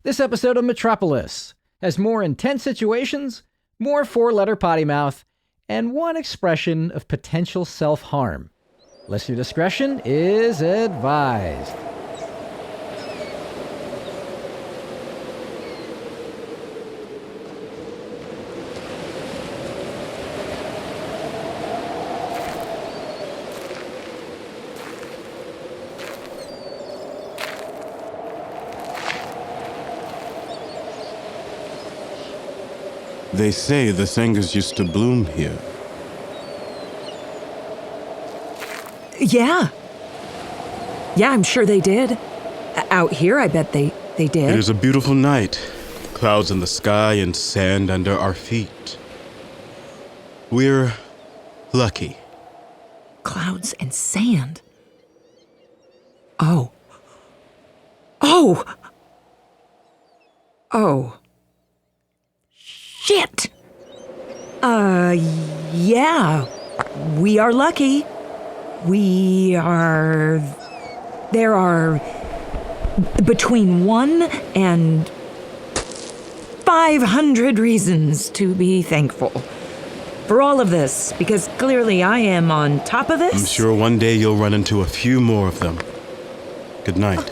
This episode of Metropolis has more intense situations, more four-letter potty mouth, and one expression of potential self-harm. Listener discretion is advised. They say the sangers used to bloom here. Yeah, I'm sure they did. Out here, I bet they did. It is a beautiful night. Clouds in the sky and sand under our feet. We're lucky. Clouds and sand. Oh. Shit. Yeah. We are lucky. There are between 1 and 500 reasons to be thankful for all of this, because clearly I am on top of this. I'm sure one day you'll run into a few more of them. Good night.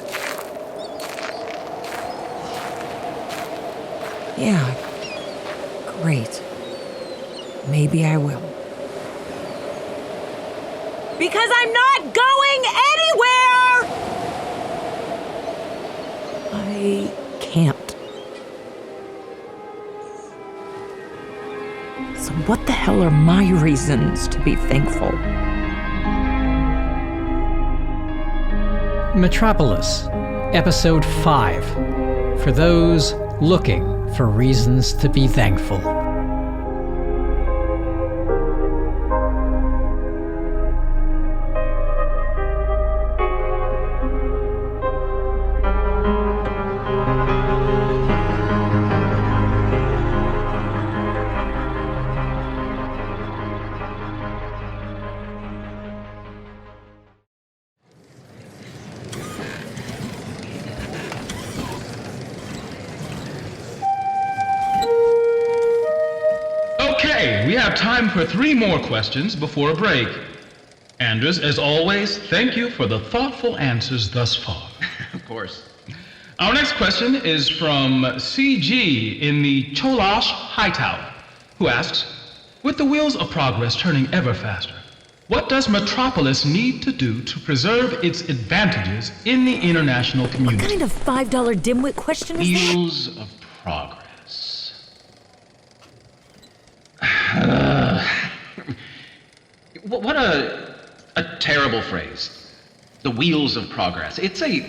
Yeah. Great. Maybe I will. Because I'm not going anywhere! I can't. So what the hell are my reasons to be thankful? Metropolis, Episode 5, for those looking for reasons to be thankful. Okay, we have time for 3 more questions before a break. Anders, as always, thank you for the thoughtful answers thus far. Of course. Our next question is from CG in the Cholash Hightower, who asks, with the wheels of progress turning ever faster, what does Metropolis need to do to preserve its advantages in the international community? What kind of $5 dimwit question is that? Wheels of progress. What a terrible phrase. The wheels of progress. It's a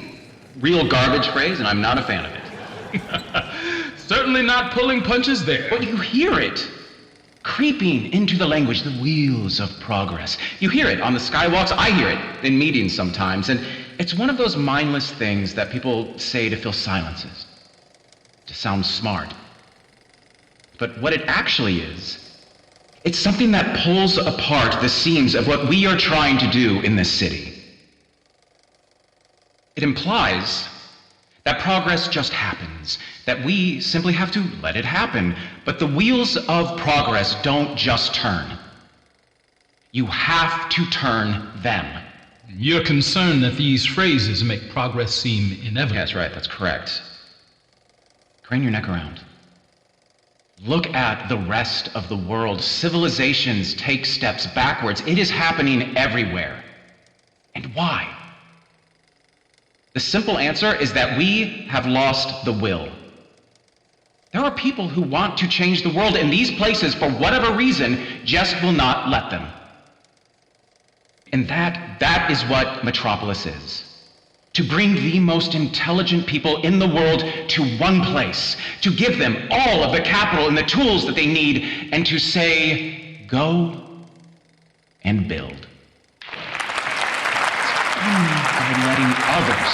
real garbage phrase, and I'm not a fan of it. Certainly not pulling punches there. But you hear it creeping into the language, the wheels of progress. You hear it on the skywalks. I hear it in meetings sometimes, and it's one of those mindless things that people say to fill silences, to sound smart. But what it actually is, it's something that pulls apart the seams of what we are trying to do in this city. It implies that progress just happens, that we simply have to let it happen. But the wheels of progress don't just turn. You have to turn them. You're concerned that these phrases make progress seem inevitable. That's right, that's correct. Crane your neck around. Look at the rest of the world. Civilizations take steps backwards. It is happening everywhere. And why? The simple answer is that we have lost the will. There are people who want to change the world, and these places, for whatever reason, just will not let them. And that is what Metropolis is. To bring the most intelligent people in the world to one place, to give them all of the capital and the tools that they need, and to say, go and build. It's only by letting others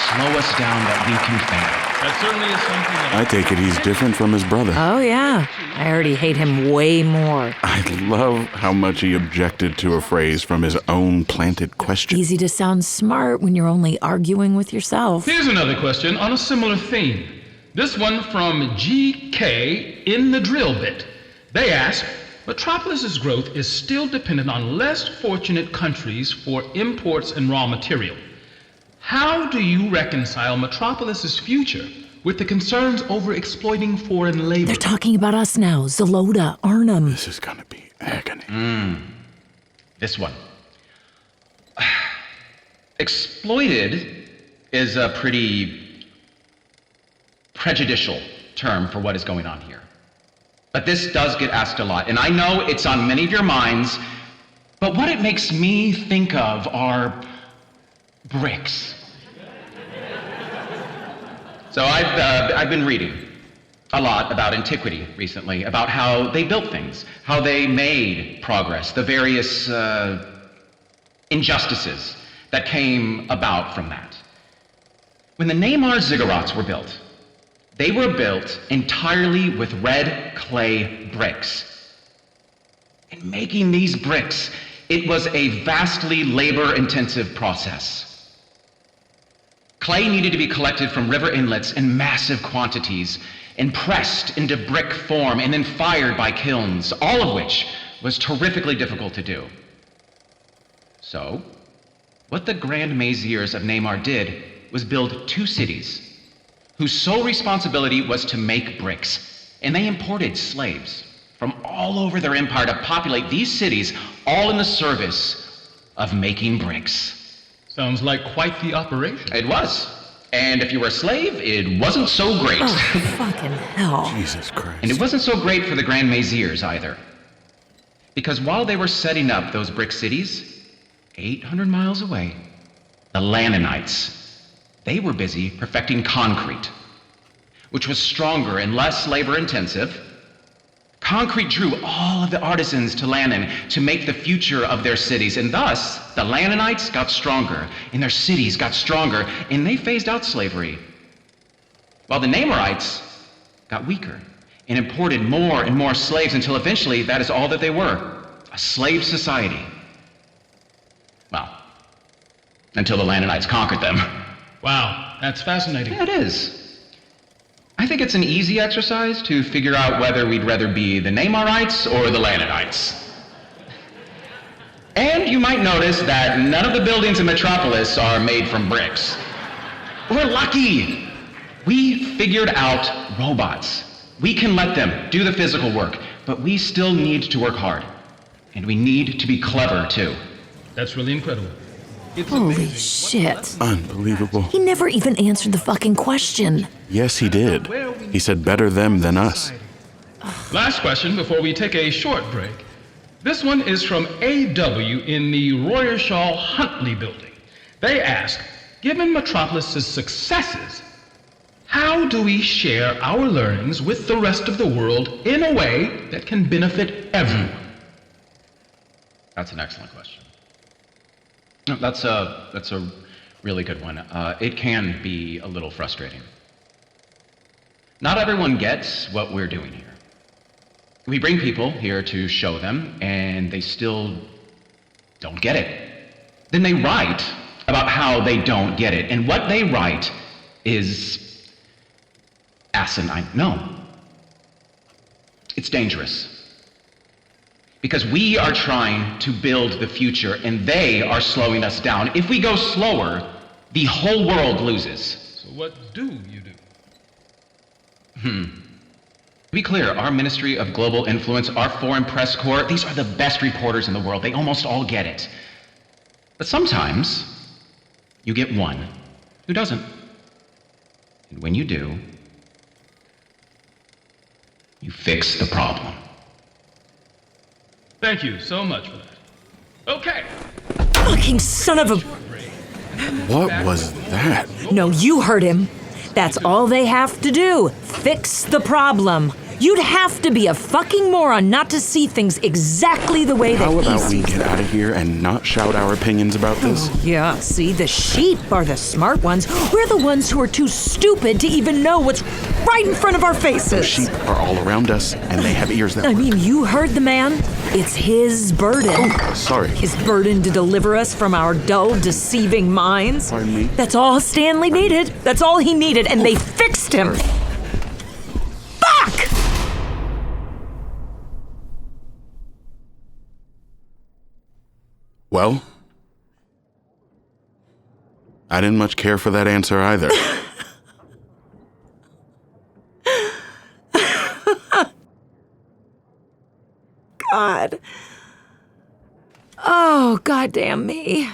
slow us down that we can fail. That certainly is something that I take it he's different from his brother. Oh, yeah. I already hate him way more. I love how much he objected to a phrase from his own planted question. Easy to sound smart when you're only arguing with yourself. Here's another question on a similar theme. This one from GK in the drill bit. They ask, Metropolis's growth is still dependent on less fortunate countries for imports and raw material. How do you reconcile Metropolis's future with the concerns over exploiting foreign labor? They're talking about us now. Zalota, Arnhem. This is gonna be agony. This one. Exploited is a pretty prejudicial term for what is going on here. But this does get asked a lot, and I know it's on many of your minds, but what it makes me think of are bricks. So I've been reading a lot about antiquity recently, about how they built things, how they made progress, the various injustices that came about from that. When the Neymar ziggurats were built, they were built entirely with red clay bricks. In making these bricks, it was a vastly labor-intensive process. Clay needed to be collected from river inlets in massive quantities and pressed into brick form and then fired by kilns, all of which was terrifically difficult to do. So, what the Grand Maziers of Neymar did was build 2 cities whose sole responsibility was to make bricks, and they imported slaves from all over their empire to populate these cities, all in the service of making bricks. Sounds like quite the operation. It was. And if you were a slave, it wasn't so great. Oh, fucking hell. Jesus Christ. And it wasn't so great for the Grand Maziers either. Because while they were setting up those brick cities, 800 miles away, the Lamanites, they were busy perfecting concrete, which was stronger and less labor-intensive. Concrete drew all of the artisans to Lannan to make the future of their cities, and thus the Lamanites got stronger, and their cities got stronger, and they phased out slavery. While the Neymarites got weaker and imported more and more slaves until eventually that is all that they were, a slave society. Well, until the Lamanites conquered them. Wow, that's fascinating. Yeah, it is. I think it's an easy exercise to figure out whether we'd rather be the Neymarites or the Lamanites. And you might notice that none of the buildings in Metropolis are made from bricks. We're lucky. We figured out robots. We can let them do the physical work, but we still need to work hard. And we need to be clever, too. That's really incredible. It's Holy amazing. shit. Unbelievable. He never even answered the fucking question. Yes, he did. He said better them than us. Last question before we take a short break. This one is from AW in the Royershaw Huntley building. They ask, given Metropolis's successes, how do we share our learnings with the rest of the world in a way that can benefit everyone? That's an excellent question. No, that's a really good one. It can be a little frustrating. Not everyone gets what we're doing here. We bring people here to show them, and they still don't get it. Then they write about how they don't get it, and what they write is asinine. No. It's dangerous. Because we are trying to build the future, and they are slowing us down. If we go slower, the whole world loses. So what do you do? To be clear, our Ministry of Global Influence, our Foreign Press Corps, these are the best reporters in the world. They almost all get it. But sometimes, you get one who doesn't. And when you do, you fix the problem. Thank you so much for that. Okay. Fucking son of a... What was that? No, you heard him. That's all they have to do. Fix the problem. You'd have to be a fucking moron not to see things exactly the way that How he about we sees get them. out of here and not shout our opinions about this? Yeah, see, the sheep are the smart ones. We're the ones who are too stupid to even know what's right in front of our faces. Sheep are all around us, and they have ears that I work. mean, you heard the man. It's his burden. Oh, sorry. His burden to deliver us from our dull, deceiving minds. Pardon me? That's all Stanley needed. That's all he needed, and they fixed him. Sorry. Fuck! Well, I didn't much care for that answer either. God. Oh, goddamn me.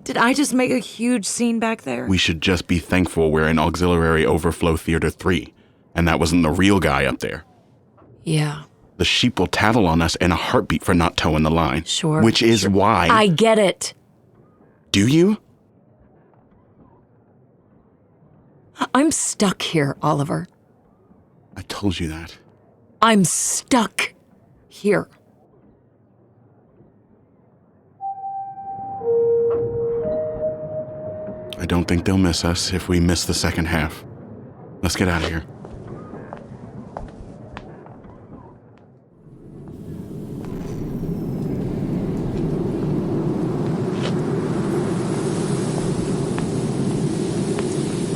Did I just make a huge scene back there? We should just be thankful we're in Auxiliary Overflow Theater 3, and that wasn't the real guy up there. Yeah, The sheep will tattle on us in a heartbeat for not towing the line. sure. Which is why... I get it. Do you? I'm stuck here, Oliver. I told you that. I'm stuck here. I don't think they'll miss us if we miss the second half. Let's get out of here.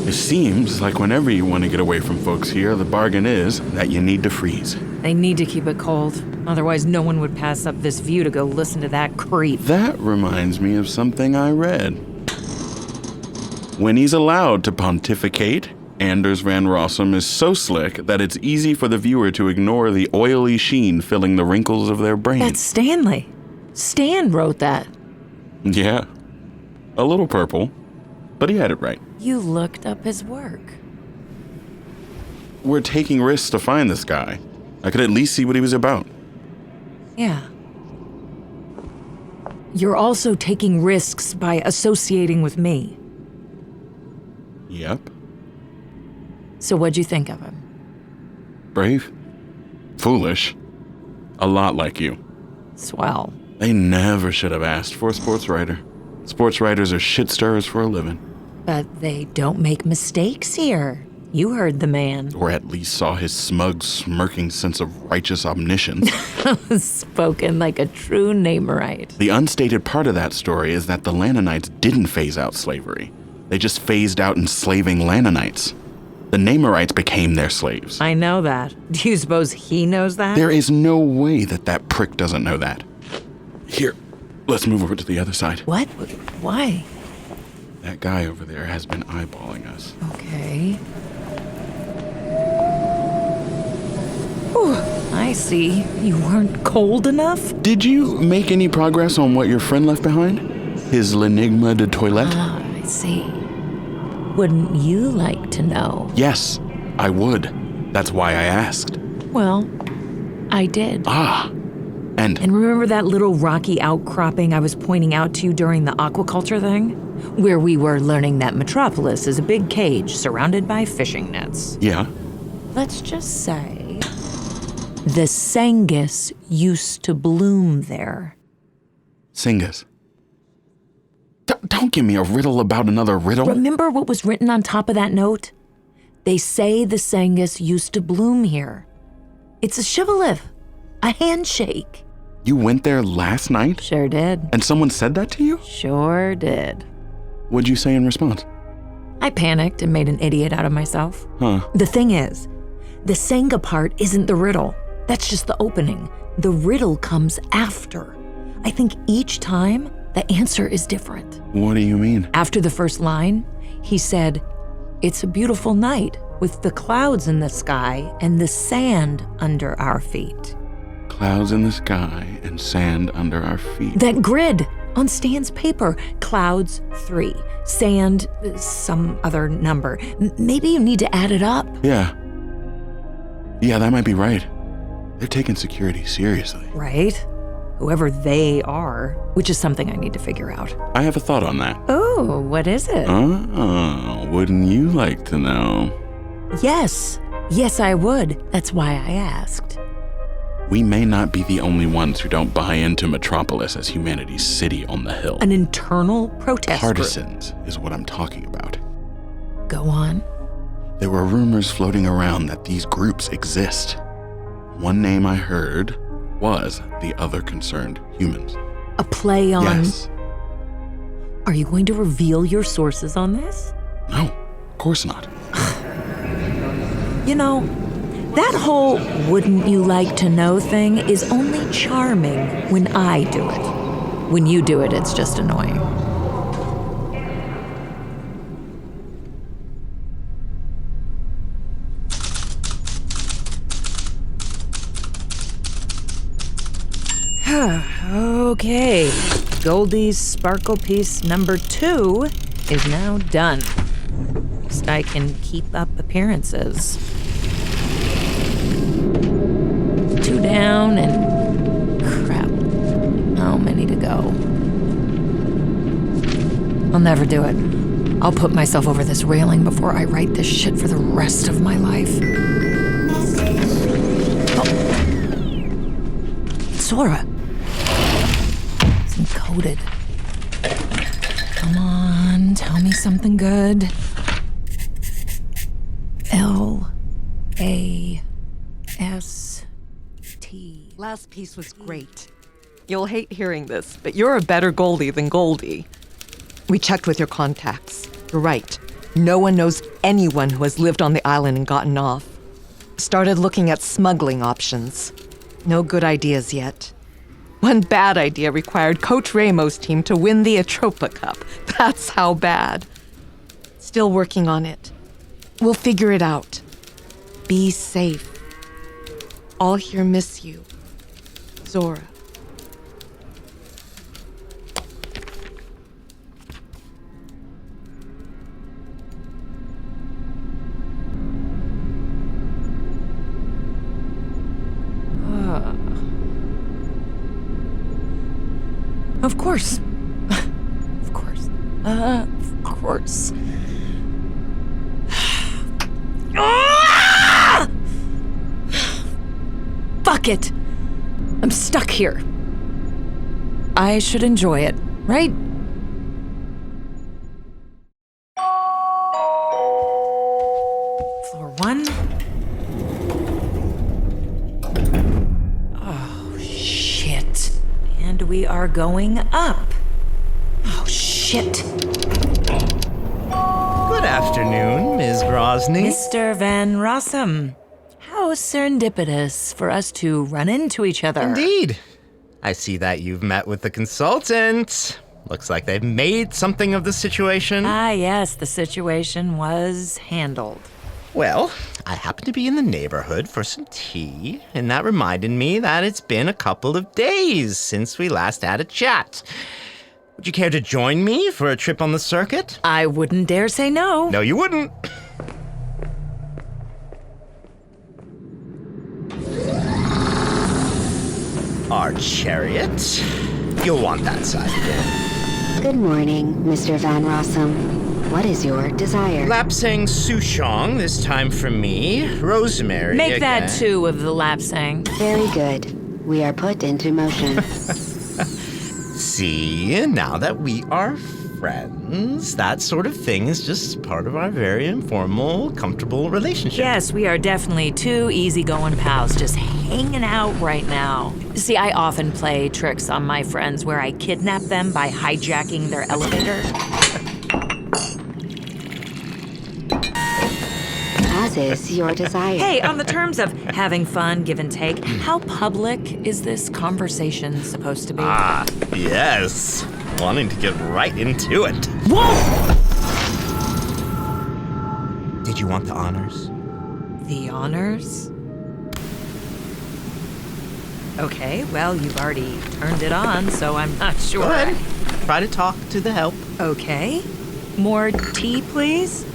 It seems like whenever you want to get away from folks here, the bargain is that you need to freeze. They need to keep it cold. Otherwise, no one would pass up this view to go listen to that creep. That reminds me of something I read. When he's allowed to pontificate, Anders Van Rossum is so slick that it's easy for the viewer to ignore the oily sheen filling the wrinkles of their brain. That's Stanley. Stan wrote that. Yeah. A little purple, but he had it right. You looked up his work. We're taking risks to find this guy. I could at least see what he was about. Yeah. You're also taking risks by associating with me. Yep. So what'd you think of him? Brave. Foolish. A lot like you. Swell. They never should have asked for a sports writer. Sports writers are shit stirrers for a living. But they don't make mistakes here. You heard the man. Or at least saw his smug, smirking sense of righteous omniscience. Spoken like a true Namerite. The unstated part of that story is that the Lananites didn't phase out slavery. They just phased out enslaving Lananites. The Namerites became their slaves. I know that. Do you suppose he knows that? There is no way that that prick doesn't know that. Here, let's move over to the other side. What? Why? That guy over there has been eyeballing us. Okay. Whew, I see. You weren't cold enough? Did you make any progress on what your friend left behind? His L'Enigma de Toilette? Ah, I see. Wouldn't you like to know? Yes, I would. That's why I asked. Well, I did. Ah, and And remember that little rocky outcropping I was pointing out to you during the aquaculture thing? Where we were learning that Metropolis is a big cage surrounded by fishing nets. yeah, Let's just say the Sangus used to bloom there. Singus. Don't give me a riddle about another riddle. Remember what was written on top of that note? They say the Sangus used to bloom here. It's a shibboleth, a handshake. You went there last night? Sure did. And someone said that to you? Sure did. What'd you say in response? I panicked and made an idiot out of myself. Huh. The thing is, the Sangha part isn't the riddle. That's just the opening. The riddle comes after. I think each time, the answer is different. What do you mean? After the first line, he said, "It's a beautiful night with the clouds in the sky and the sand under our feet." Clouds in the sky and sand under our feet. That grid on Stan's paper, clouds 3, sand some other number. Maybe you need to add it up. Yeah, that might be right. They're taking security seriously. Right? Whoever they are, which is something I need to figure out. I have a thought on that. Oh, what is it? Oh, wouldn't you like to know? Yes. Yes, I would. That's why I asked. We may not be the only ones who don't buy into Metropolis as humanity's city on the hill. An internal protest group. Partisans is what I'm talking about. Go on. There were rumors floating around that these groups exist. One name I heard was the Other Concerned Humans. A play on... Yes. Are you going to reveal your sources on this? No, of course not. You know, that whole wouldn't you like to know thing is only charming when I do it. When you do it, it's just annoying. Okay, Goldie's sparkle piece number 2 is now done. Next I can keep up appearances. 2 down and crap. How many to go? I'll never do it. I'll put myself over this railing before I write this shit for the rest of my life. Oh. Sora. It's encoded. Come on, tell me something good. L-A-S-T. Last piece was great. You'll hate hearing this, but you're a better Goldie than Goldie. We checked with your contacts. You're right. No one knows anyone who has lived on the island and gotten off. Started looking at smuggling options. No good ideas yet. One bad idea required Coach Ramo's team to win the Atropa Cup. That's how bad. Still working on it. We'll figure it out. Be safe. All here miss you. Zora. Of course. Of course. Of course. Ah! Fuck it. I'm stuck here. I should enjoy it, right? Floor 1. Oh, shit. And we are going up. Oh, shit. Good afternoon, Ms. Grosny. Mr. Van Rossum, how serendipitous for us to run into each other. Indeed. I see that you've met with the consultant. Looks like they've made something of the situation. Ah, yes, the situation was handled. Well, I happened to be in the neighborhood for some tea, and that reminded me that it's been a couple of days since we last had a chat. Would you care to join me for a trip on the circuit? I wouldn't dare say no. No, you wouldn't. Our chariot. You'll want that side again. Good morning, Mr. Van Rossum. What is your desire? Lapsang Souchong, this time for me. Rosemary Make again. that 2 of the lapsang. Very good. We are put into motion. See, now that we are friends, that sort of thing is just part of our very informal, comfortable relationship. Yes, we are definitely 2 easygoing pals just hanging out right now. See, I often play tricks on my friends where I kidnap them by hijacking their elevator. As is your desire. Hey, on the terms of having fun, give and take, how public is this conversation supposed to be? Ah, yes. Wanting to get right into it. Whoa! Did you want the honors? The honors? Okay, well, you've already turned it on, so I'm not sure. Go ahead. Try to talk to the help. Okay. More tea, please?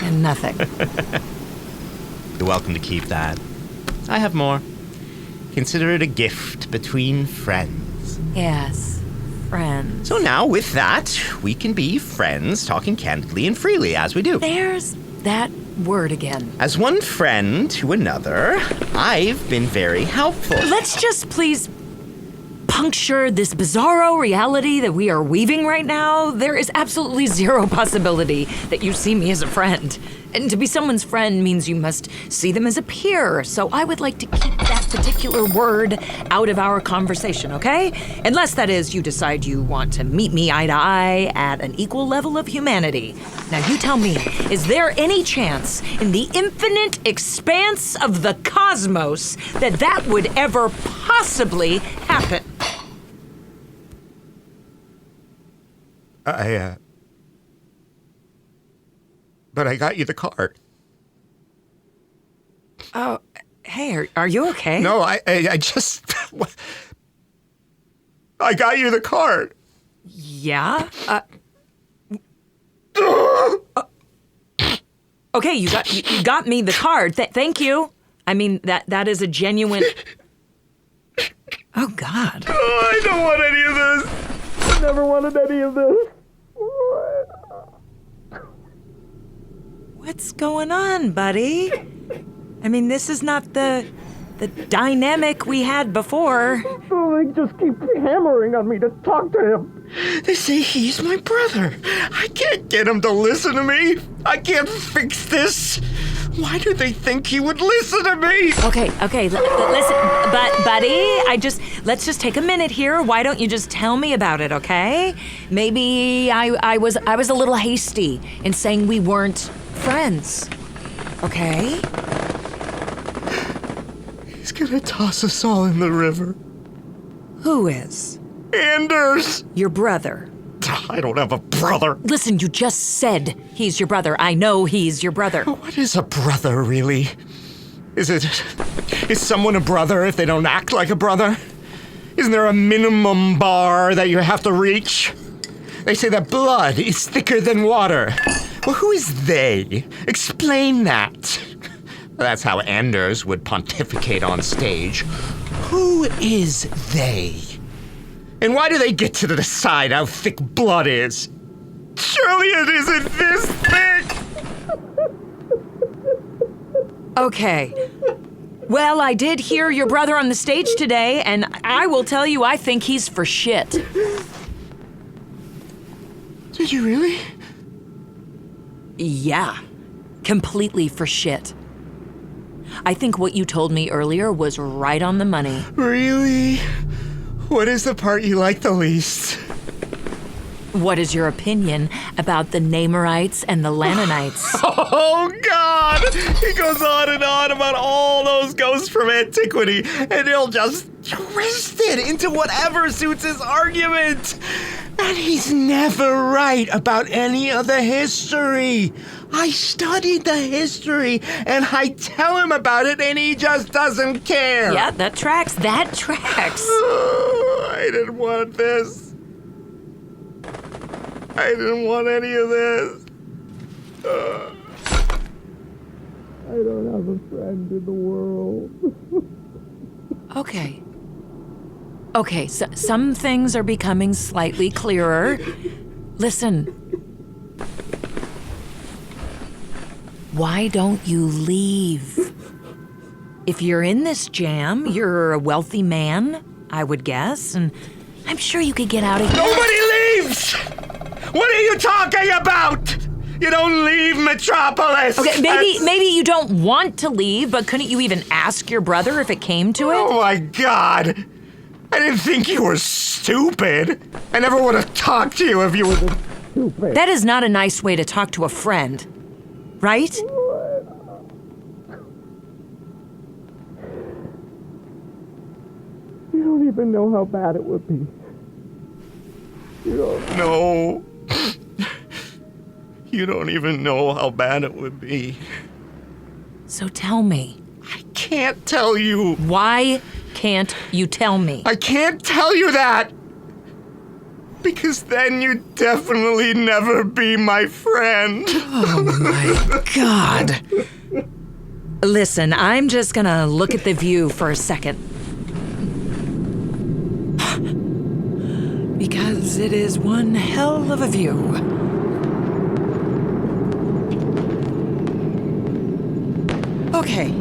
And nothing. You're welcome to keep that. I have more. Consider it a gift between friends. Yes, friends. So now, with that, we can be friends, talking candidly and freely, as we do. There's that word again? As one friend to another, I've been very helpful. Let's just please puncture this bizarro reality that we are weaving right now. There is absolutely zero possibility that you see me as a friend. And to be someone's friend means you must see them as a peer. So I would like to keep that particular word out of our conversation, okay? Unless, that is, you decide you want to meet me eye to eye at an equal level of humanity. Now you tell me, is there any chance in the infinite expanse of the cosmos that would ever possibly happen? But I got you the card. Oh, hey, are you okay? No, I just... I got you the card. Yeah? Okay, you got me the card. Thank you. I mean, that is a genuine... Oh, God. Oh, I don't want any of this. I never wanted any of this. What's going on, buddy? I mean, this is not the dynamic we had before. Oh, they just keep hammering on me to talk to him. They say he's my brother. I can't get him to listen to me. I can't fix this. Why do they think he would listen to me? Okay, listen, buddy, let's just take a minute here. Why don't you just tell me about it, okay? Maybe I was a little hasty in saying we weren't friends, okay? He's gonna toss us all in the river. Who is? Anders! Your brother. I don't have a brother. Listen, you just said he's your brother. I know he's your brother. What is a brother, really? Is someone a brother if they don't act like a brother? Isn't there a minimum bar that you have to reach? They say that blood is thicker than water. Well, who is they? Explain that. That's how Anders would pontificate on stage. Who is they? And why do they get to decide how thick blood is? Surely it isn't this thick! Okay. Well, I did hear your brother on the stage today, and I will tell you, I think he's for shit. Did you really? Yeah. Completely for shit. I think what you told me earlier was right on the money. Really? What is the part you like the least? What is your opinion about the Namorites and the Lananites? Oh, God! He goes on and on about all those ghosts from antiquity, and he'll just twist it into whatever suits his argument. And he's never right about any of the history. I studied the history, and I tell him about it, and he just doesn't care. Yeah, that tracks. That tracks. I didn't want this. I didn't want any of this. I don't have a friend in the world. Okay, so some things are becoming slightly clearer. Listen. Why don't you leave? If you're in this jam, you're a wealthy man, I would guess, and I'm sure you could get out of here. Nobody leaves! What are you talking about? You don't leave Metropolis! Okay, maybe you don't want to leave, but couldn't you even ask your brother if it came to it? Oh my God! I didn't think you were stupid. I never would have talked to you if you were stupid. That is not a nice way to talk to a friend, right? You don't even know how bad it would be. You don't know. You don't even know how bad it would be. So tell me. I can't tell you. Why can't you tell me? I can't tell you that! Because then you'd definitely never be my friend. Oh my God. Listen, I'm just gonna look at the view for a second. Because it is one hell of a view. Okay.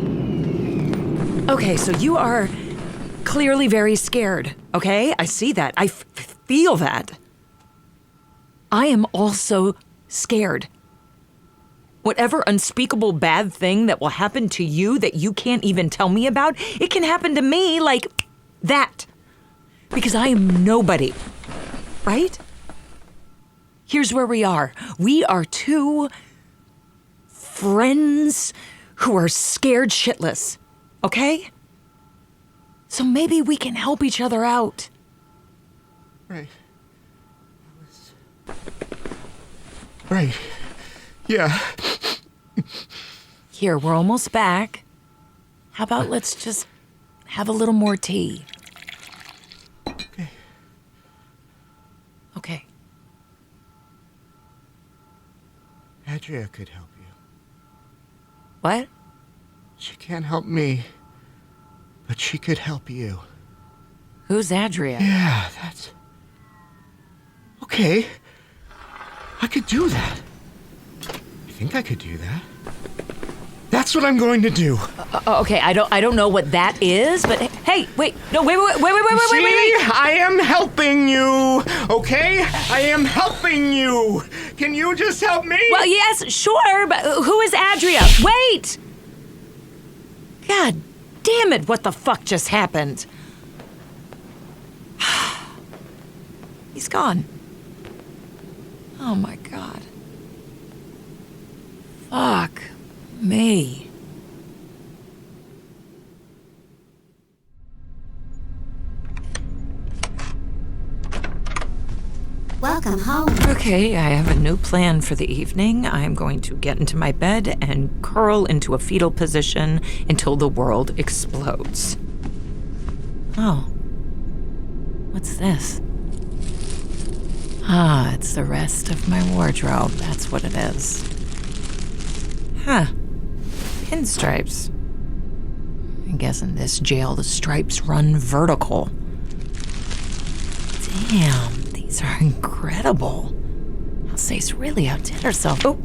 Okay, so you are clearly very scared, okay? I see that. I feel that. I am also scared. Whatever unspeakable bad thing that will happen to you that you can't even tell me about, it can happen to me like that. Because I am nobody, right? Here's where we are. We are two friends who are scared shitless, okay? So maybe we can help each other out. Right. Right. Yeah. Here, we're almost back. How about let's just have a little more tea? Okay. Okay. Adria could help you. What? She can't help me, but she could help you. Who's Adria? Yeah, that's... Okay. I could do that. I think I could do that. That's what I'm going to do. Okay, I don't know what that is, but hey, wait, no, wait. See, I am helping you, okay? I am helping you. Can you just help me? Well, yes, sure, but who is Adria? Wait! God damn it, what the fuck just happened? He's gone. Oh my God. Fuck me. Welcome home. Okay, I have a new plan for the evening. I'm going to get into my bed and curl into a fetal position until the world explodes. Oh. What's this? Ah, it's the rest of my wardrobe. That's what it is. Huh. Pinstripes. I guess in this jail the stripes run vertical. Damn. These are incredible. Alsace really outdid herself. Oh.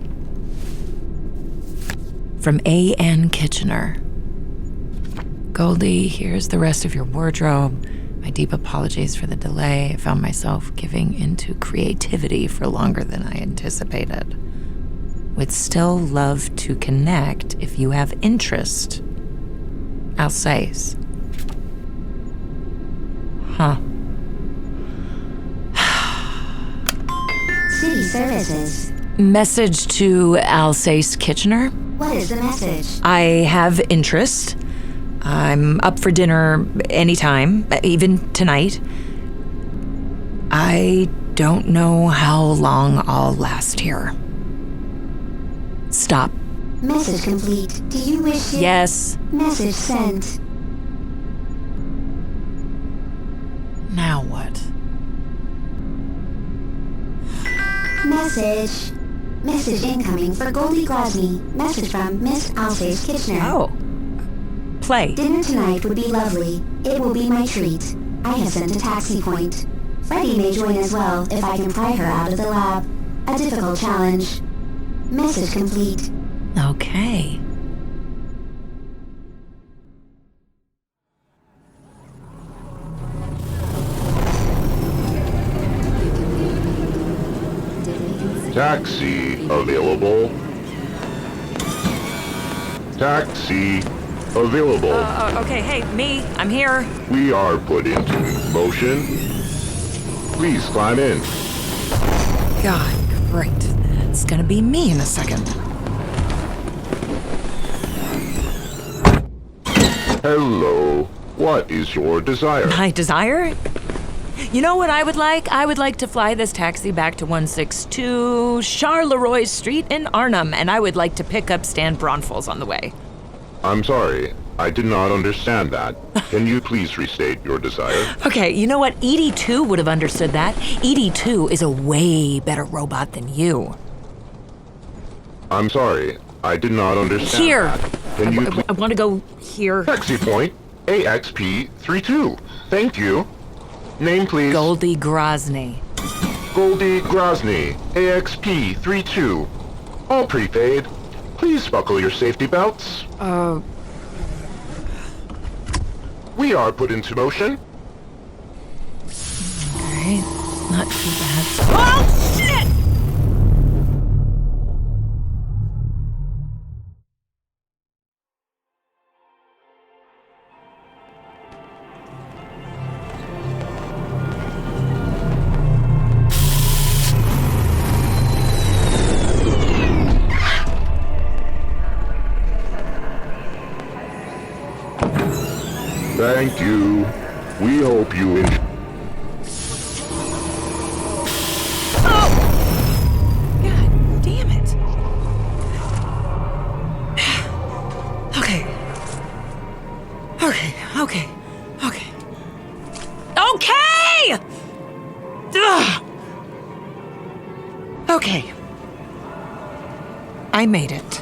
From A.N. Kitchener. Goldie, here's the rest of your wardrobe. My deep apologies for the delay. I found myself giving into creativity for longer than I anticipated. Would still love to connect if you have interest. Alsace. Huh. City services. Message to Alsace Kitchener. What is the message? I have interest. I'm up for dinner anytime, even tonight. I don't know how long I'll last here. Stop. Message complete. Do you wish it? Yes. Message sent. Now what? Message. Message incoming for Goldie Grosny. Message from Miss Alsace Kitchener. Oh. Play. Dinner tonight would be lovely. It will be my treat. I have sent a taxi point. Freddie may join as well if I can pry her out of the lab. A difficult challenge. Message complete. Okay. Taxi available. Taxi available. Okay, hey, me. I'm here. We are put into motion. Please climb in. God, great. It's gonna be me in a second. Hello. What is your desire? My desire? You know what I would like? I would like to fly this taxi back to 162 Charleroi Street in Arnhem, and I would like to pick up Stan Bronfels on the way. I'm sorry. I did not understand that. Can you please restate your desire? Okay, you know what? ED2 would have understood that. ED2 is a way better robot than you. I'm sorry. I did not understand Here. that. Can you please... I want to go here. Taxi point AXP32. Thank you. Name, please. Goldie Grosny. Goldie Grosny, AXP32. All prepaid. Please buckle your safety belts. We are put into motion. Alright, not too bad. Oh, shit! Thank you. We hope you enjoy. God damn it. Okay. Okay. Ugh. Okay. I made it.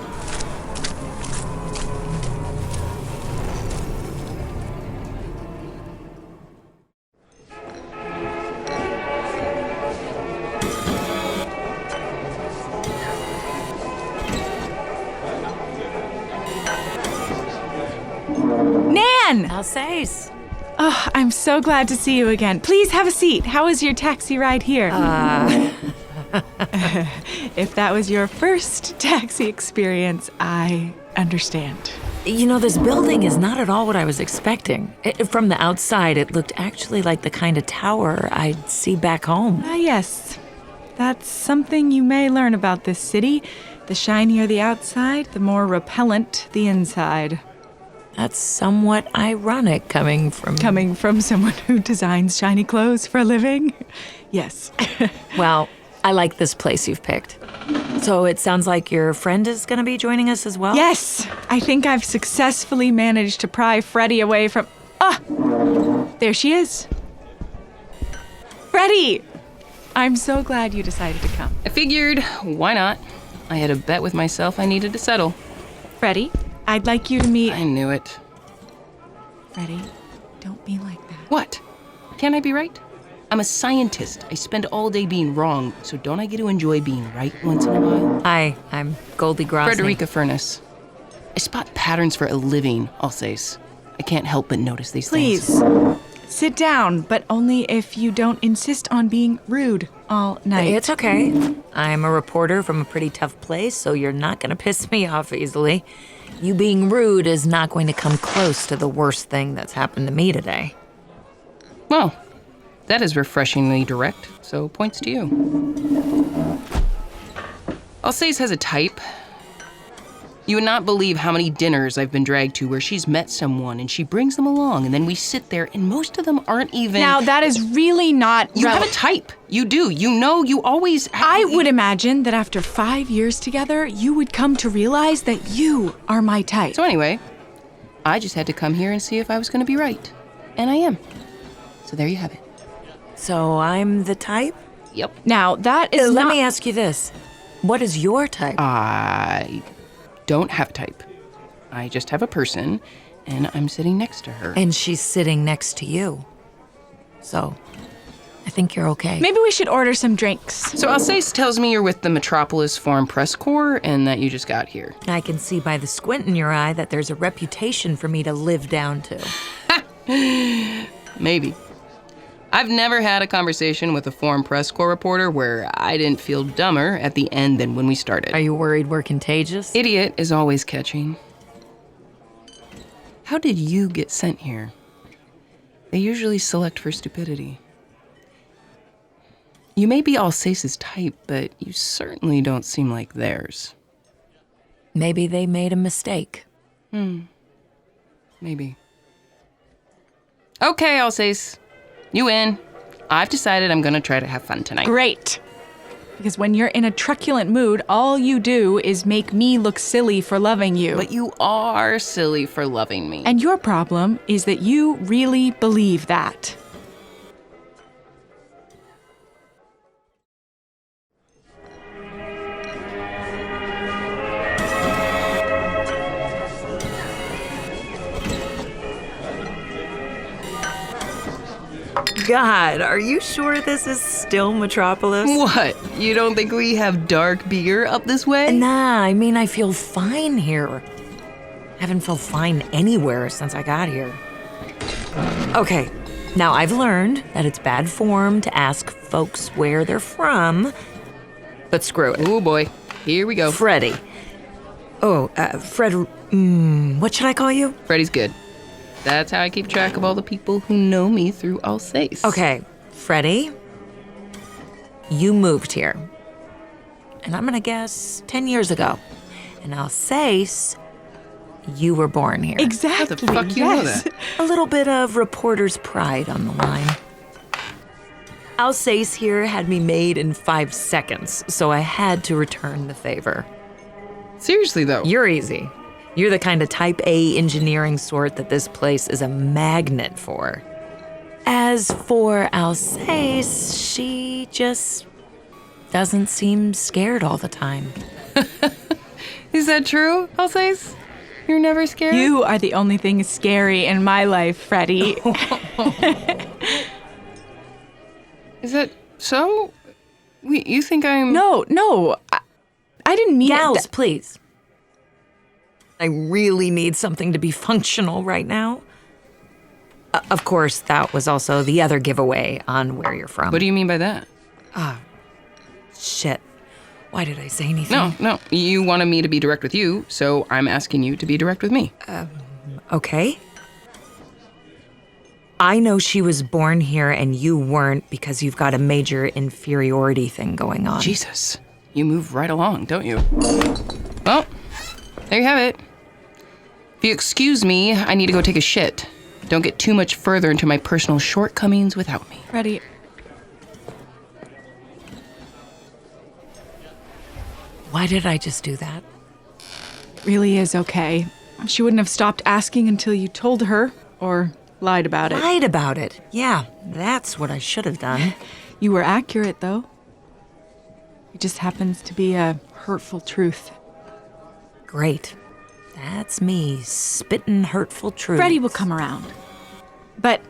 Nan! Alsace. Oh, I'm so glad to see you again. Please have a seat. How was your taxi ride here? If that was your first taxi experience, I understand. You know, this building is not at all what I was expecting. From the outside, it looked actually like the kind of tower I'd see back home. Yes. That's something you may learn about this city. The shinier the outside, the more repellent the inside. That's somewhat ironic coming from someone who designs shiny clothes for a living. Yes. Well, I like this place you've picked. So it sounds like your friend is going to be joining us as well? Yes. I think I've successfully managed to pry Freddie away from... There she is. Freddie! I'm so glad you decided to come. I figured, why not? I had a bet with myself I needed to settle. Freddie, I'd like you to meet... I knew it. Freddie, don't be like that. What? Can't I be right? I'm a scientist. I spend all day being wrong, so don't I get to enjoy being right once in a while? Hi, I'm Goldie Grosny. Frederica Furness. I spot patterns for a living, Alsace. I can't help but notice these things. Please, sit down, but only if you don't insist on being rude all night. It's okay. I'm a reporter from a pretty tough place, so you're not going to piss me off easily. You being rude is not going to come close to the worst thing that's happened to me today. Well, that is refreshingly direct, so points to you. Alsace has a type. You would not believe how many dinners I've been dragged to where she's met someone and she brings them along and then we sit there and most of them aren't even... Now, that is really not... You have a type. You do. You know, you always... I would imagine that after 5 years together, you would come to realize that you are my type. So anyway, I just had to come here and see if I was going to be right. And I am. So there you have it. So I'm the type? Yep. Now, that is Let me ask you this. What is your type? I don't have a type. I just have a person, and I'm sitting next to her. And she's sitting next to you. So, I think you're okay. Maybe we should order some drinks. So Alsace tells me you're with the Metropolis Foreign Press Corps and that you just got here. I can see by the squint in your eye that there's a reputation for me to live down to. Maybe. I've never had a conversation with a Foreign Press Corps reporter where I didn't feel dumber at the end than when we started. Are you worried we're contagious? Idiot is always catching. How did you get sent here? They usually select for stupidity. You may be Alsace's type, but you certainly don't seem like theirs. Maybe they made a mistake. Maybe. Okay, Alsace. You win. I've decided I'm gonna try to have fun tonight. Great. Because when you're in a truculent mood, all you do is make me look silly for loving you. But you are silly for loving me. And your problem is that you really believe that. God, are you sure this is still Metropolis? What? You don't think we have dark beer up this way? Nah, I mean, I feel fine here. Haven't felt fine anywhere since I got here. Okay, now I've learned that it's bad form to ask folks where they're from, but screw it. Oh boy, here we go. Freddie. Oh, Fred, what should I call you? Freddie's good. That's how I keep track of all the people who know me through Alsace. Okay, Freddie, you moved here. And I'm gonna guess 10 years ago. And Alsace, you were born here. Exactly. How the fuck you know that? A little bit of reporter's pride on the line. Alsace here had me made in 5 seconds, so I had to return the favor. Seriously though. You're easy. You're the kind of type A engineering sort that this place is a magnet for. As for Alsace, she just doesn't seem scared all the time. Is that true, Alsace? You're never scared? You are the only thing scary in my life, Freddie. Is that so? Wait, you think I'm... No, I didn't mean Gals, it. please. I really need something to be functional right now. Of course, that was also the other giveaway on where you're from. What do you mean by that? Shit. Why did I say anything? No. You wanted me to be direct with you, so I'm asking you to be direct with me. Okay. I know she was born here and you weren't because you've got a major inferiority thing going on. Jesus. You move right along, don't you? Well, there you have it. If you excuse me, I need to go take a shit. Don't get too much further into my personal shortcomings without me. Freddie. Why did I just do that? Really is okay. She wouldn't have stopped asking until you told her or lied about it. Lied about it. Yeah, that's what I should have done. You were accurate, though. It just happens to be a hurtful truth. Great. That's me, spitting hurtful truth. Freddie will come around. But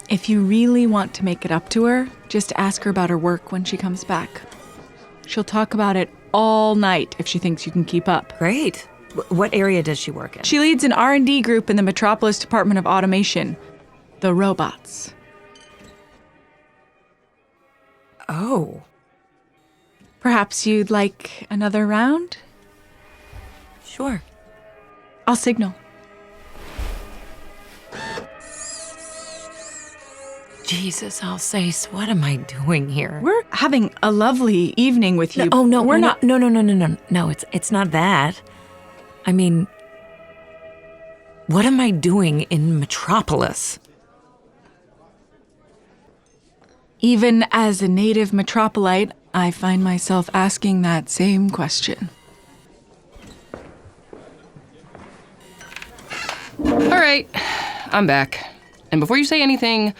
if you really want to make it up to her, just ask her about her work when she comes back. She'll talk about it all night if she thinks you can keep up. Great. What area does she work in? She leads an R&D group in the Metropolis Department of Automation. The robots. Oh. Perhaps you'd like another round? Sure. I'll signal. Jesus, Alsace, what am I doing here? We're having a lovely evening with you. No, we're not. No, it's not that. I mean, what am I doing in Metropolis? Even as a native metropolite, I find myself asking that same question. All right, I'm back. And before you say anything,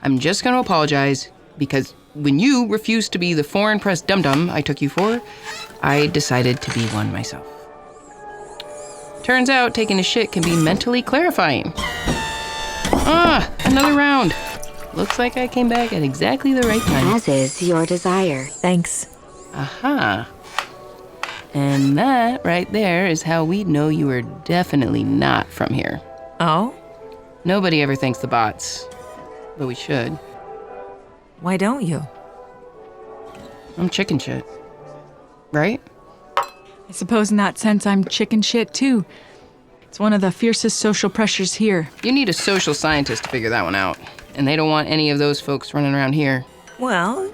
I'm just going to apologize because when you refused to be the foreign press dum-dum I took you for, I decided to be one myself. Turns out taking a shit can be mentally clarifying. Another round. Looks like I came back at exactly the right time. As is your desire. Thanks. Aha. And that right there is how we know you are definitely not from here. Oh? Nobody ever thanks the bots, but we should. Why don't you? I'm chicken shit. Right? I suppose in that sense I'm chicken shit too. It's one of the fiercest social pressures here. You need a social scientist to figure that one out. And they don't want any of those folks running around here. Well,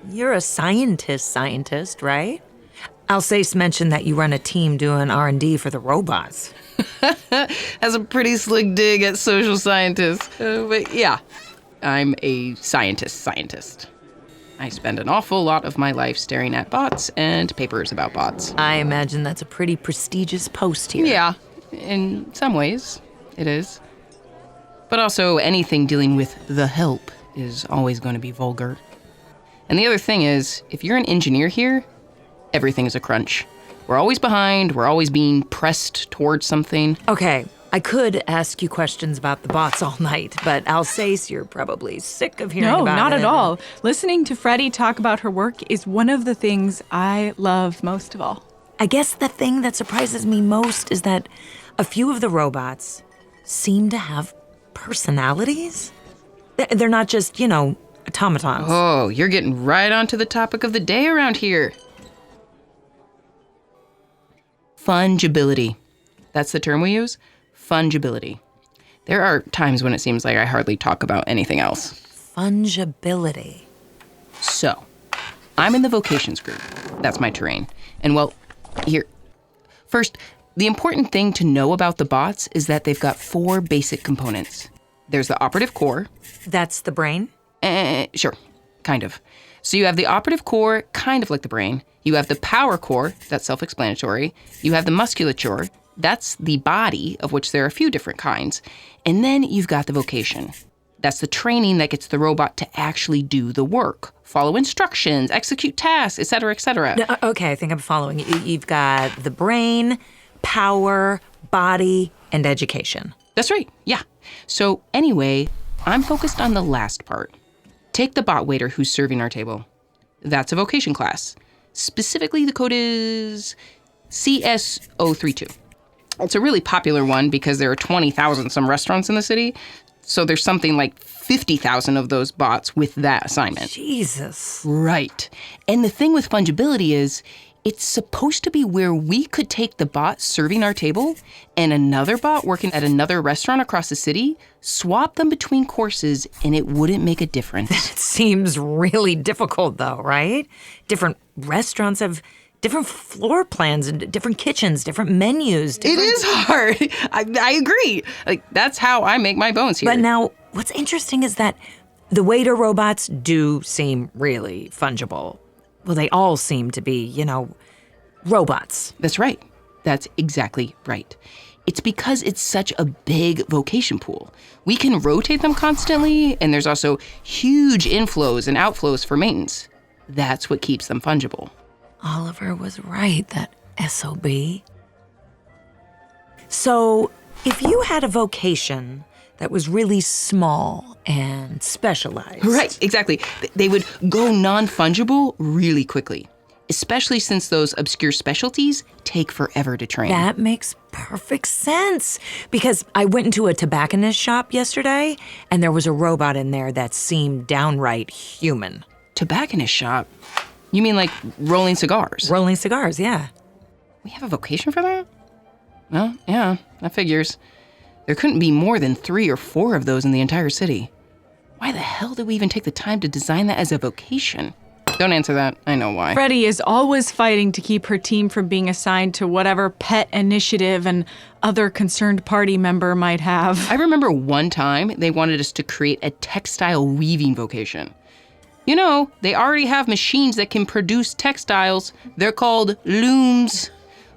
you're a scientist, right? Alsace mentioned that you run a team doing R&D for the robots. That's a pretty slick dig at social scientists. But yeah, I'm a scientist. I spend an awful lot of my life staring at bots and papers about bots. I imagine that's a pretty prestigious post here. Yeah, in some ways, it is. But also, anything dealing with the help is always going to be vulgar. And the other thing is, if you're an engineer here, everything is a crunch. We're always behind, we're always being pressed towards something. Okay, I could ask you questions about the bots all night, but Alsace, you're probably sick of hearing No, about it. not at all. Listening to Freddie talk about her work is one of the things I love most of all. I guess the thing that surprises me most is that a few of the robots seem to have personalities. They're not just, automatons. Oh, you're getting right onto the topic of the day around here. Fungibility. That's the term we use? Fungibility. There are times when it seems like I hardly talk about anything else. Fungibility. So, I'm in the vocations group. That's my terrain. And well, here. First, the important thing to know about the bots is that they've got 4 basic components. There's the operative core. That's the brain? Sure, kind of. So you have the operative core, kind of like the brain. You have the power core, that's self-explanatory. You have the musculature, that's the body, of which there are a few different kinds. And then you've got the vocation. That's the training that gets the robot to actually do the work, follow instructions, execute tasks, et cetera, et cetera. No, okay, I think I'm following. You've got the brain, power, body, and education. That's right, yeah. So anyway, I'm focused on the last part. Take the bot waiter who's serving our table. That's a vocation class. Specifically, the code is CS032. It's a really popular one because there are 20,000 some restaurants in the city. So there's something like 50,000 of those bots with that assignment. Jesus. Right. And the thing with fungibility is it's supposed to be where we could take the bot serving our table and another bot working at another restaurant across the city, swap them between courses, and it wouldn't make a difference. It seems really difficult, though, right? Different restaurants have different floor plans and different kitchens, different menus. It is hard. I agree. That's how I make my bones here. But now, what's interesting is that the waiter robots do seem really fungible. Well, they all seem to be, robots. That's right. That's exactly right. It's because it's such a big vocation pool. We can rotate them constantly, and there's also huge inflows and outflows for maintenance. That's what keeps them fungible. Oliver was right, that SOB. So, if you had a vocation that was really small and specialized. Right, exactly. They would go non-fungible really quickly, especially since those obscure specialties take forever to train. That makes perfect sense, because I went into a tobacconist shop yesterday, and there was a robot in there that seemed downright human. Tobacconist shop? You mean like rolling cigars? Rolling cigars, yeah. We have a vocation for that? Well, yeah, that figures. There couldn't be more than 3 or 4 of those in the entire city. Why the hell did we even take the time to design that as a vocation? Don't answer that. I know why. Freddie is always fighting to keep her team from being assigned to whatever pet initiative an other concerned party member might have. I remember one time they wanted us to create a textile weaving vocation. They already have machines that can produce textiles. They're called looms.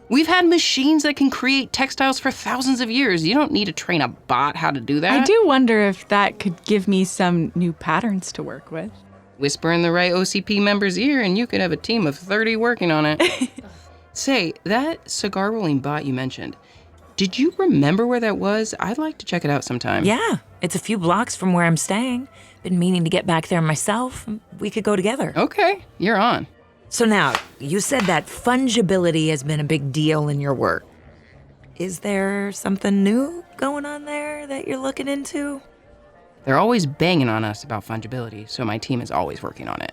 We've had machines that can create textiles for thousands of years. You don't need to train a bot how to do that. I do wonder if that could give me some new patterns to work with. Whisper in the right OCP member's ear and you could have a team of 30 working on it. Say, that cigar rolling bot you mentioned, did you remember where that was? I'd like to check it out sometime. Yeah, it's a few blocks from where I'm staying. Been meaning to get back there myself. We could go together. Okay, you're on. So now, you said that fungibility has been a big deal in your work. Is there something new going on there that you're looking into? They're always banging on us about fungibility, so my team is always working on it.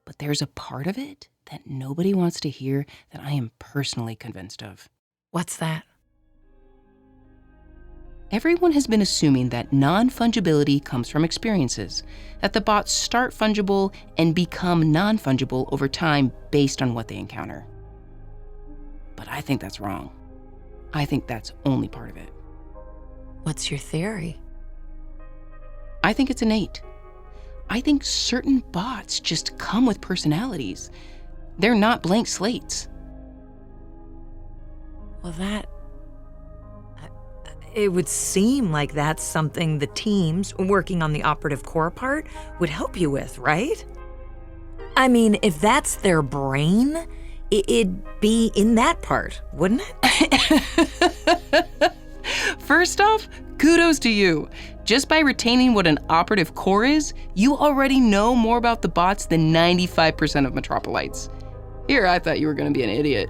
But there's a part of it that nobody wants to hear that I am personally convinced of. What's that? Everyone has been assuming that non-fungibility comes from experiences, that the bots start fungible and become non-fungible over time based on what they encounter. But I think that's wrong. I think that's only part of it. What's your theory? I think it's innate. I think certain bots just come with personalities. They're not blank slates. Well, it would seem like that's something the teams working on the operative core part would help you with, right? I mean, if that's their brain, it'd be in that part, wouldn't it? First off, kudos to you. Just by retaining what an operative core is, you already know more about the bots than 95% of Metropolites. Here, I thought you were going to be an idiot.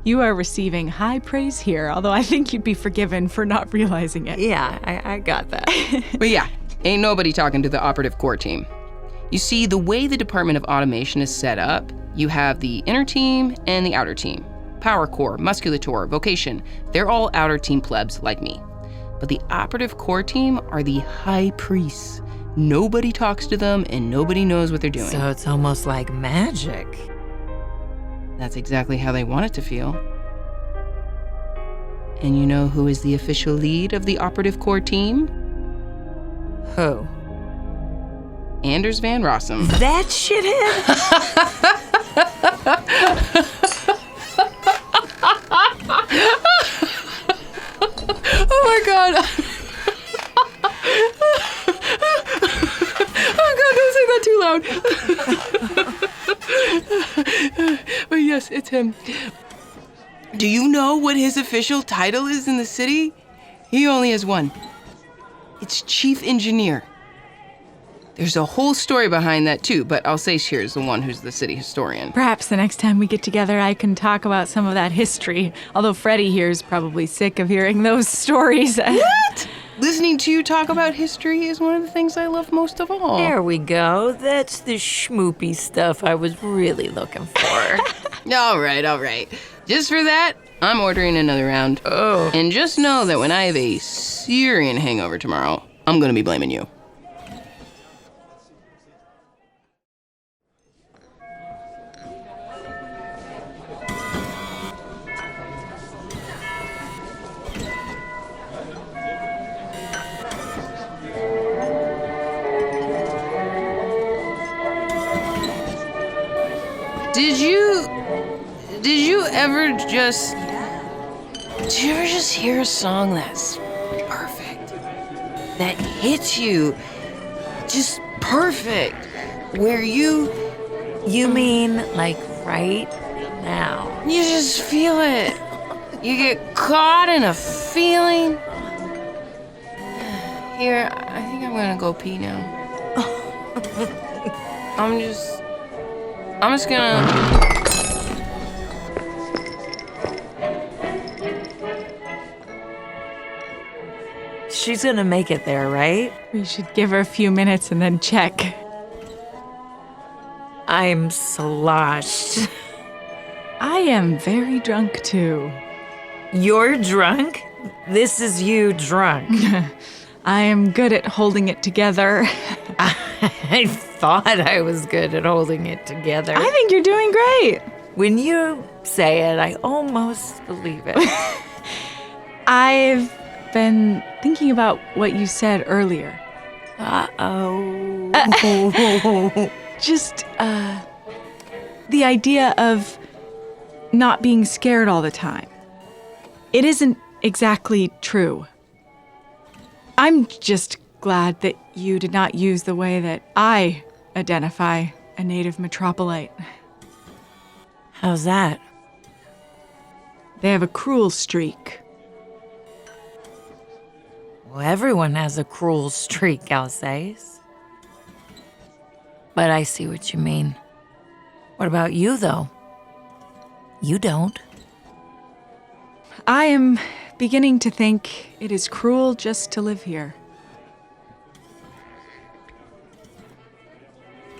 You are receiving high praise here, although I think you'd be forgiven for not realizing it. Yeah, I got that. But yeah, ain't nobody talking to the operative core team. You see, the way the Department of Automation is set up, you have the inner team and the outer team. Power core, musculature, vocation, they're all outer team plebs like me. But the operative core team are the high priests. Nobody talks to them and nobody knows what they're doing. So it's almost like magic. That's exactly how they want it to feel. And you know who is the official lead of the operative core team? Who? Anders Van Rossum. That shithead? Oh my god. Oh god, don't say that too loud. But yes, it's him. Do you know what his official title is in the city? He only has one. It's Chief Engineer. There's a whole story behind that too, but Alsace here is the one who's the city historian. Perhaps the next time we get together, I can talk about some of that history. Although Freddie here is probably sick of hearing those stories. What? Listening to you talk about history is one of the things I love most of all. There we go. That's the schmoopy stuff I was really looking for. All right. Just for that, I'm ordering another round. Oh. And just know that when I have a Syrian hangover tomorrow, I'm gonna be blaming you. Did you ever just hear a song that's perfect? That hits you just perfect? Where you mean like right now? You just feel it. You get caught in a feeling. Here, I think I'm gonna go pee now. I'm just gonna... She's gonna make it there, right? We should give her a few minutes and then check. I'm sloshed. I am very drunk too. You're drunk? This is you drunk. I am good at holding it together. I thought I was good at holding it together. I think you're doing great. When you say it, I almost believe it. I've been thinking about what you said earlier. Uh-oh. Just, the idea of not being scared all the time. It isn't exactly true. I'm just glad that you did not use the way that I identify a native metropolite. How's that? They have a cruel streak. Well, everyone has a cruel streak, Alsace. But I see what you mean. What about you, though? You don't. I am beginning to think it is cruel just to live here.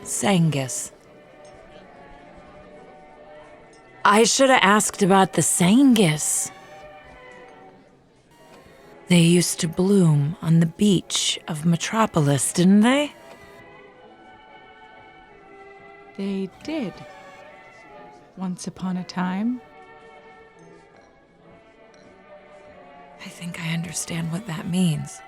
Sangus. I should have asked about the Sangus. They used to bloom on the beach of Metropolis, didn't they? They did. Once upon a time. I think I understand what that means.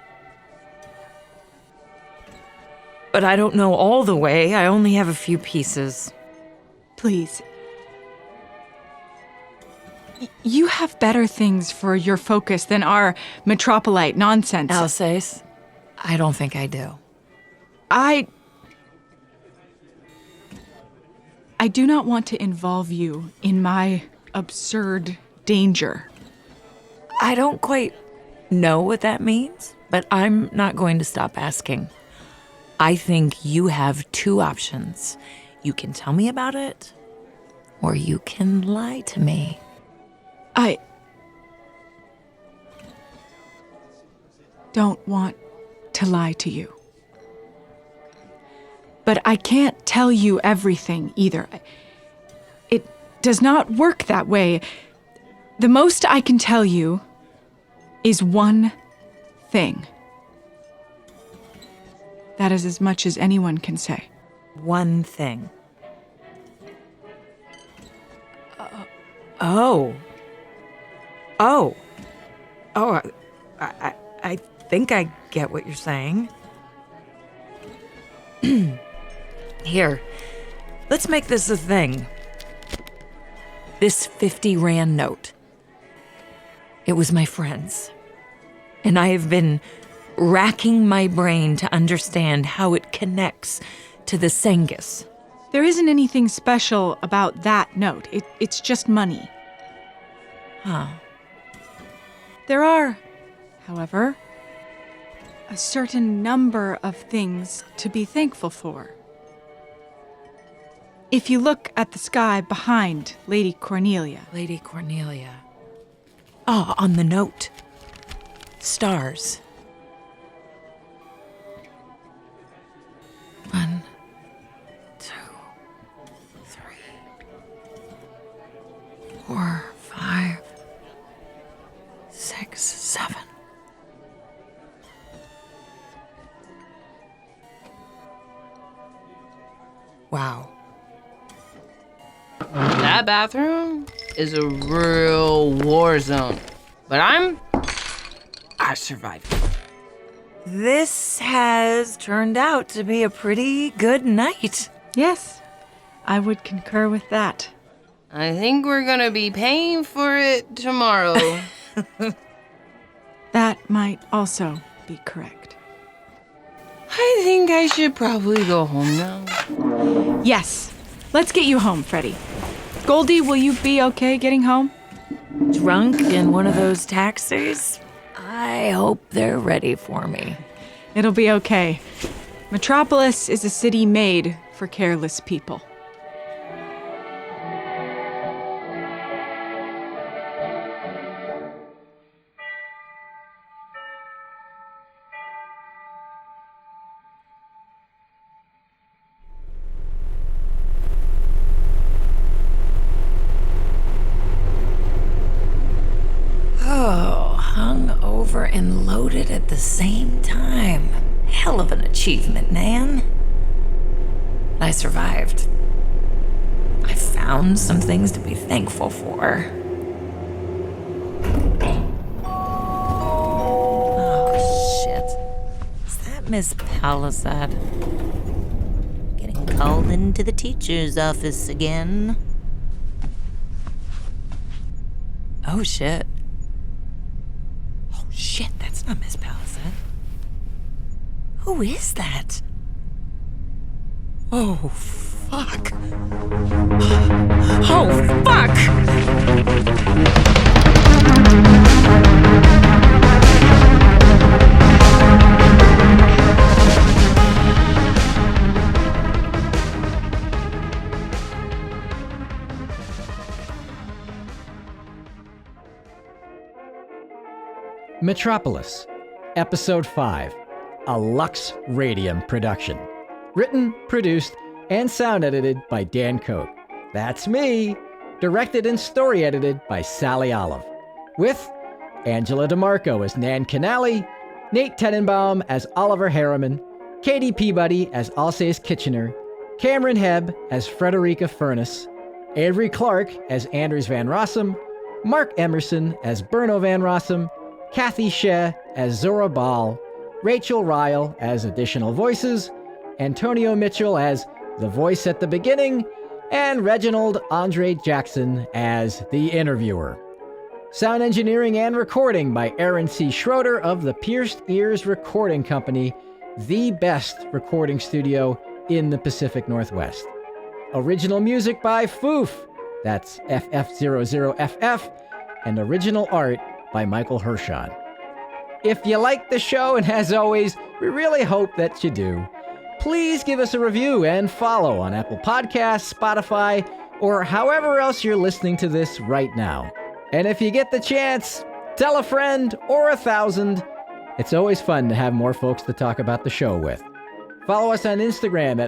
But I don't know all the way. I only have a few pieces. Please. You have better things for your focus than our metropolite nonsense. Alsace, I don't think I do. I do not want to involve you in my absurd danger. I don't quite know what that means, but I'm not going to stop asking. I think you have two options. You can tell me about it, or you can lie to me. I don't want to lie to you. But I can't tell you everything either. It does not work that way. The most I can tell you is one thing. That is as much as anyone can say. One thing. Oh, I think I get what you're saying. Here, let's make this a thing. This 50 Rand note. It was my friend's. And I have been racking my brain to understand how it connects to the Sengus. There isn't anything special about that note. It's just money. Huh. There are, however, a certain number of things to be thankful for. If you look at the sky behind Lady Cornelia. Lady Cornelia. Oh, on the note. Stars. 1, 2, 3, 4, 5, 6, 7. Wow. That bathroom is a real war zone. But I survived. This has turned out to be a pretty good night. Yes, I would concur with that. I think we're gonna be paying for it tomorrow. That might also be correct. I think I should probably go home now. Yes, let's get you home, Freddie. Goldie, will you be okay getting home? Drunk in one of those taxis? I hope they're ready for me. It'll be okay. Metropolis is a city made for careless people. Hungover and loaded at the same time. Hell of an achievement, Nan. I survived. I found some things to be thankful for. Oh, shit. Is that Miss Palisade? Getting called into the teacher's office again. Oh, shit. Shit, that's not Miss Palisade. Who is that? Oh, fuck. Oh, fuck! Metropolis, Episode 5, a Lux Radium production. Written, produced, and sound edited by Dan Coate. That's me. Directed and story edited by Sally Olive. With Angela DeMarco as Nan Canali, Nate Tenenbaum as Oliver Harriman, Katie Peabody as Alsace Kitchener, Cameron Hebb as Frederica Furness, Avery Clark as Anders Van Rossum, Mark Emerson as Berno Van Rossum, Kathy Sheh as Zora Ball, Rachel Ryle as additional voices, Antonio Mitchell as the voice at the beginning, and Reginald Andre Jackson as the interviewer. Sound engineering and recording by Aaron C. Schroeder of the Pierced Ears Recording Company, the best recording studio in the Pacific Northwest. Original music by Foof. That's FF00FF. And original art by Michael Hershon. If you like the show, and as always, we really hope that you do, please give us a review and follow on Apple Podcasts, Spotify, or however else you're listening to this right now. And if you get the chance, tell a friend or 1,000. It's always fun to have more folks to talk about the show with. Follow us on Instagram at